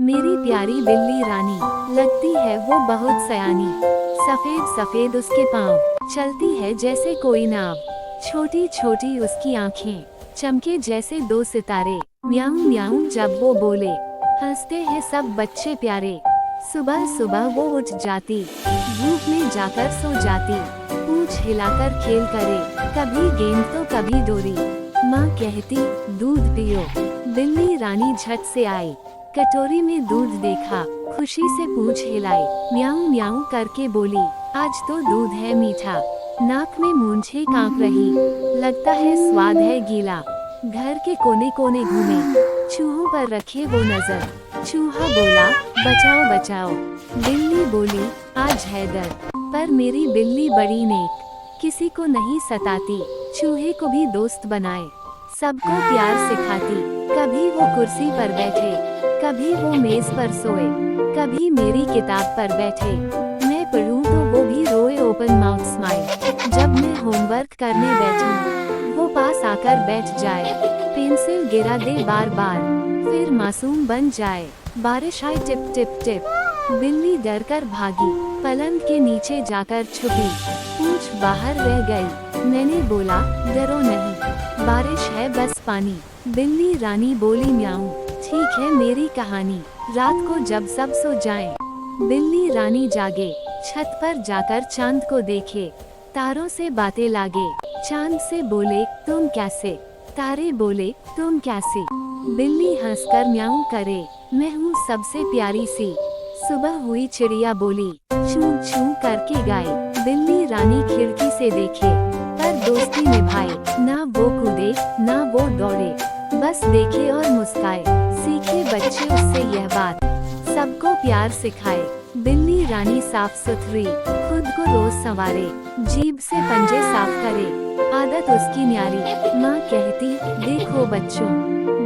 मेरी प्यारी बिल्ली रानी, लगती है वो बहुत सयानी। सफेद सफेद उसके पाँव, चलती है जैसे कोई नाव। छोटी छोटी उसकी आँखें, चमके जैसे दो सितारे। म्याऊं म्याऊं जब वो बोले, हंसते हैं सब बच्चे प्यारे। सुबह सुबह वो उठ जाती, धूप में जाकर सो जाती। पूंछ हिलाकर खेल करे, कभी गेंद तो कभी डोरी। माँ कहती दूध पियो, बिल्ली रानी झट से आई। कटोरी में दूध देखा, खुशी से पूंछ हिलाई। म्याऊं म्याऊं करके बोली, आज तो दूध है मीठा। नाक में मूंछें कांप रही, लगता है स्वाद है गीला। घर के कोने कोने घूमे, चूहों पर रखे वो नजर। चूहा बोला बचाओ बचाओ, बिल्ली बोली आज है डर। पर मेरी बिल्ली बड़ी नेक, किसी को नहीं सताती। चूहे को भी दोस्त बनाए, सबको प्यार सिखाती। कभी वो कुर्सी पर बैठे, कभी वो मेज पर सोए, कभी मेरी किताब पर बैठे। मैं पढ़ूं तो वो भी रोए ओपन माउथ स्माइल। जब मैं होमवर्क करने बैठूं, वो पास आकर बैठ जाए। पेंसिल गिरा दे बार बार, फिर मासूम बन जाए। बारिश आई टिप टिप टिप, बिल्ली डर कर भागी, पलंग के नीचे जाकर छुपी। पूंछ बाहर रह गई, मैंने बोला डरो नहीं, बारिश है बस पानी। बिल्ली रानी बोली म्याऊं, ठीक है मेरी कहानी। रात को जब सब सो जाएं, बिल्ली रानी जागे, छत पर जाकर चांद को देखे। तारों से बातें लागे, चांद से बोले तुम कैसे, तारे बोले तुम कैसी। बिल्ली हंसकर म्याऊं करे, मैं हूँ सबसे प्यारी सी। सुबह हुई चिड़िया बोली, चू चू करके गाए। बिल्ली रानी खिड़की से देखे, पर दोस्ती निभाए। ना वो कूदे ना वो दौड़े, बस देखे और मुस्काए। सीखे बच्चे उससे यह बात, सबको प्यार सिखाए। बिल्ली रानी साफ सुथरी, खुद को रोज संवारे। जीभ से पंजे साफ करे, आदत उसकी न्यारी। माँ कहती देखो बच्चों,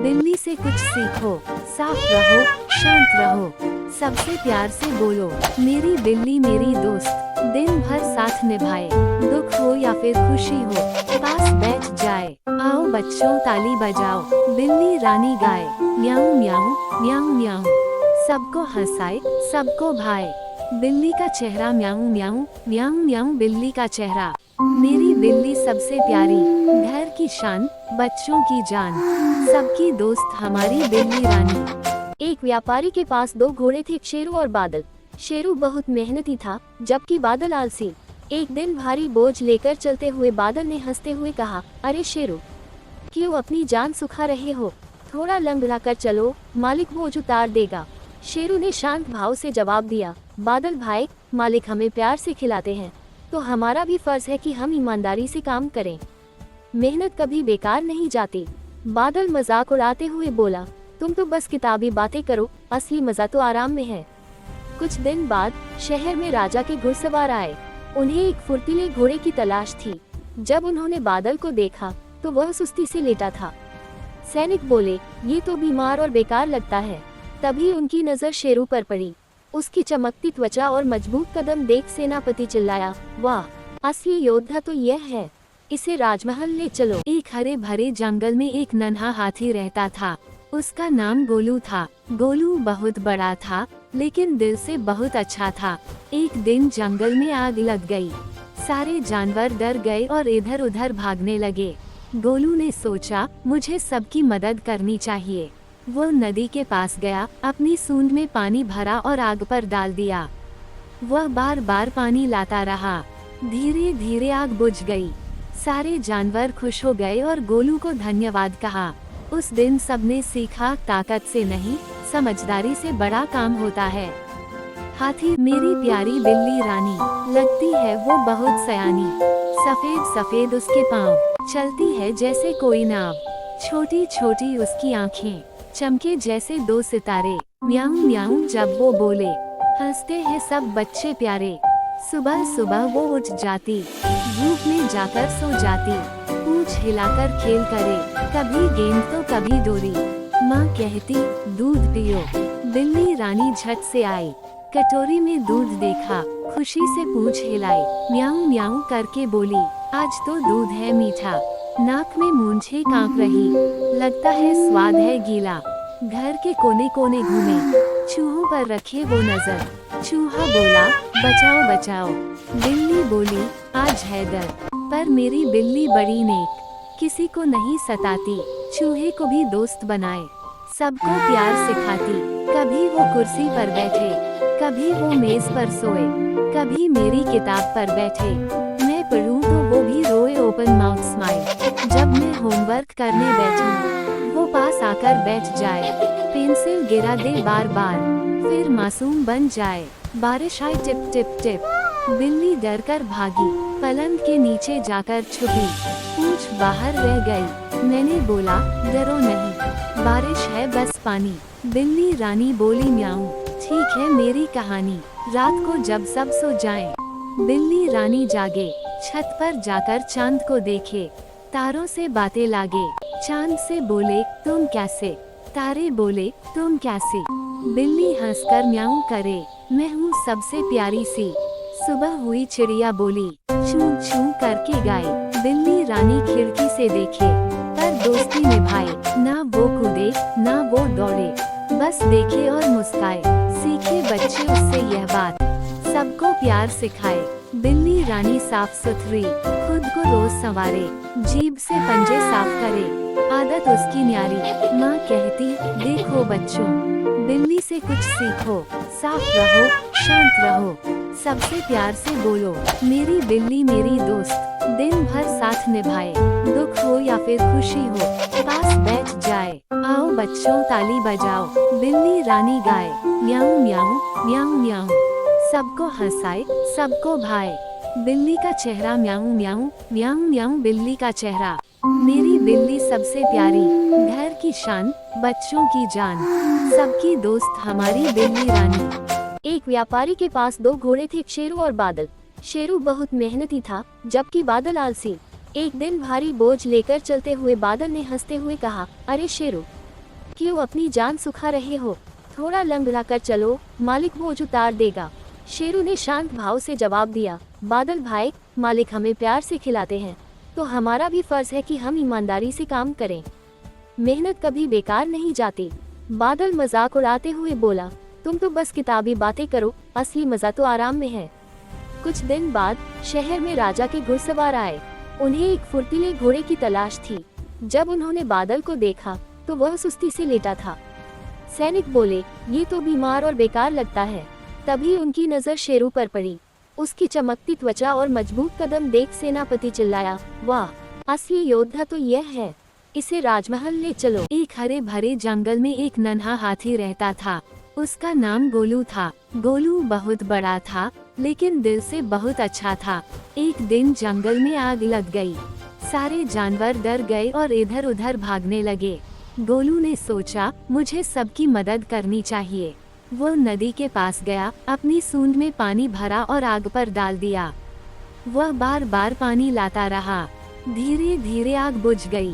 बिल्ली से कुछ सीखो। साफ रहो, शांत रहो, सबसे प्यार से बोलो। मेरी बिल्ली मेरी दोस्त, दिन भर साथ निभाए। दुख हो या फिर खुशी हो, पास बैठ जाए। आओ बच्चों ताली बजाओ, बिल्ली रानी गाए। म्याऊं म्याऊं म्याऊं म्याऊं, सबको हंसाए सबको भाए। बिल्ली का चेहरा म्याऊं म्याऊं म्याऊं म्याऊं, बिल्ली का चेहरा। मेरी बिल्ली सबसे प्यारी, घर की शान, बच्चों की जान, सबकी दोस्त हमारी बिल्ली रानी। एक व्यापारी के पास दो घोड़े थे, शेरू और बादल। शेरू बहुत मेहनती था, जबकि बादल आलसी। एक दिन भारी बोझ लेकर चलते हुए बादल ने हंसते हुए कहा, अरे शेरू, क्यों अपनी जान सुखा रहे हो? थोड़ा लंगड़ा कर चलो, मालिक बोझ उतार देगा। शेरू ने शांत भाव से जवाब दिया, बादल भाई, मालिक हमें प्यार से खिलाते हैं, तो हमारा भी फर्ज है कि हम ईमानदारी से काम करें। मेहनत कभी बेकार नहीं जाती। बादल मजाक उड़ाते हुए बोला, तुम तो बस किताबी बातें करो, असली मजा तो आराम में है। कुछ दिन बाद शहर में राजा के घुड़सवार आए। उन्हें एक फुर्तीले घोड़े की तलाश थी। जब उन्होंने बादल को देखा तो वह सुस्ती से लेटा था। सैनिक बोले, ये तो बीमार और बेकार लगता है। तभी उनकी नजर शेरू पर पड़ी। उसकी चमकती त्वचा और मजबूत कदम देख सेनापति चिल्लाया, वाह, असली योद्धा तो यह है, इसे राजमहल ले चलो। एक हरे भरे जंगल में एक नन्हा हाथी रहता था। उसका नाम गोलू था। गोलू बहुत बड़ा था, लेकिन दिल से बहुत अच्छा था। एक दिन जंगल में आग लग गई। सारे जानवर डर गए और इधर उधर भागने लगे। गोलू ने सोचा, मुझे सबकी मदद करनी चाहिए। वो नदी के पास गया, अपनी सूंड में पानी भरा और आग पर डाल दिया। वह बार बार पानी लाता रहा। धीरे धीरे आग बुझ गई। सारे जानवर खुश हो गए और गोलू को धन्यवाद कहा। उस दिन सबने सीखा, ताकत से नहीं, समझदारी से बड़ा काम होता है। हाथी, मेरी प्यारी बिल्ली रानी, लगती है वो बहुत सयानी। सफेद सफेद उसके पाँव, चलती है जैसे कोई नाव। छोटी छोटी उसकी आँखें, चमके जैसे दो सितारे। म्याऊं म्याऊं जब वो बोले, हंसते हैं सब बच्चे प्यारे। सुबह सुबह वो उठ जाती, धूप में जाकर सो जाती। पूंछ हिलाकर खेल करे, कभी गेंद तो कभी डोरी। माँ कहती दूध पियो, बिल्ली रानी झट से आई। कटोरी में दूध देखा, खुशी से पूंछ हिलाई। म्याऊं म्याऊं करके बोली, आज तो दूध है मीठा। नाक में मूंछें कांप रही, लगता है स्वाद है गीला। घर के कोने कोने घूमे, पर रखे वो नजर। चूहा बोला, बचाओ बचाओ। बिल्ली बोली, आज है डर, पर मेरी बिल्ली बड़ी नेक, किसी को नहीं सताती। चूहे को भी दोस्त बनाए, सबको प्यार सिखाती। कभी वो कुर्सी पर बैठे, कभी वो मेज पर सोए, कभी मेरी किताब पर बैठे। मैं पढ़ूं तो वो भी रोए ओपन माउथ स्माइल। जब मैं होमवर्क करने बैठूं, वो पास आकर बैठ जाए। पेंसिल गिरा दे बार बार, फिर मासूम बन जाए। बारिश आई टिप टिप टिप, बिल्ली डर कर भागी, पलंग के नीचे जाकर छुपी। पूंछ बाहर रह गई। मैंने बोला, डरो नहीं, बारिश है बस पानी। बिल्ली रानी बोली, म्याऊं, ठीक है मेरी कहानी। रात को जब सब सो जाएं, बिल्ली रानी जागे, छत पर जाकर चांद को देखे, तारों से बातें लागे। चांद से बोले, तुम कैसे? तारे बोले, तुम कैसी? बिल्ली हंसकर म्याऊं करे, मैं हूँ सबसे प्यारी सी। सुबह हुई, चिड़िया बोली, चूं चूं करके गाए। बिल्ली रानी खिड़की से देखे, पर दोस्ती निभाए। ना वो कूदे ना वो दौड़े, बस देखे और मुस्काए। सीखे बच्चे उससे यह बात, सबको प्यार सिखाए। बिल्ली रानी साफ सुथरी, खुद को रोज संवारे, जीभ से पंजे साफ करे, आदत उसकी न्यारी। माँ कहती, देखो बच्चों, बिल्ली से कुछ सीखो, साफ रहो, शांत रहो, सबसे प्यार से बोलो। मेरी बिल्ली मेरी दोस्त, दिन भर साथ निभाए, दुख हो या फिर खुशी हो, पास बैठ जाए। आओ बच्चों ताली बजाओ, बिल्ली रानी गाए, म्याऊं म्याऊं म्याऊं म्याऊं, सबको हंसाए, सबको भाए। बिल्ली का चेहरा म्याऊं म्याऊं म्याऊं म्याऊं, बिल्ली का चेहरा। मेरी बिल्ली सबसे प्यारी, घर की शान, बच्चों की जान, सबकी दोस्त हमारी बिल्ली रानी। एक व्यापारी के पास दो घोड़े थे, शेरू और बादल। शेरू बहुत मेहनती था, जबकि बादल आलसी। एक दिन भारी बोझ लेकर चलते हुए बादल ने हंसते हुए कहा, अरे शेरू, क्यों अपनी जान सुखा रहे हो? थोड़ा लंगड़ा कर चलो, मालिक बोझ उतार देगा। शेरू ने शांत भाव से जवाब दिया, बादल भाई, मालिक हमें प्यार से खिलाते हैं, तो हमारा भी फर्ज है कि हम ईमानदारी से काम करें। मेहनत कभी बेकार नहीं जाती। बादल मजाक उड़ाते हुए बोला, तुम तो बस किताबी बातें करो, असली मजा तो आराम में है। कुछ दिन बाद शहर में राजा के घुड़सवार आए। उन्हें एक फुर्तीले घोड़े की तलाश थी। जब उन्होंने बादल को देखा तो वह सुस्ती से लेटा था। सैनिक बोले, ये तो बीमार और बेकार लगता है। तभी उनकी नजर शेरू पर पड़ी। उसकी चमकती त्वचा और मजबूत कदम देख सेनापति चिल्लाया, वाह, असली योद्धा तो यह है, इसे राजमहल ले चलो। एक हरे भरे जंगल में एक नन्हा हाथी रहता था। उसका नाम गोलू था। गोलू बहुत बड़ा था, लेकिन दिल से बहुत अच्छा था। एक दिन जंगल में आग लग गई। सारे जानवर डर गए और इधर उधर भागने लगे। गोलू ने सोचा, मुझे सबकी मदद करनी चाहिए। वो नदी के पास गया, अपनी सूंड में पानी भरा और आग पर डाल दिया। वह बार बार पानी लाता रहा। धीरे धीरे आग बुझ गई।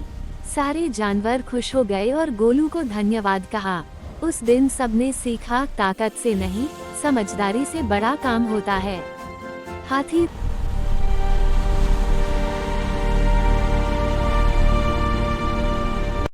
सारे जानवर खुश हो गए और गोलू को धन्यवाद कहा। उस दिन सबने सीखा, ताकत से नहीं, समझदारी से बड़ा काम होता है। हाथी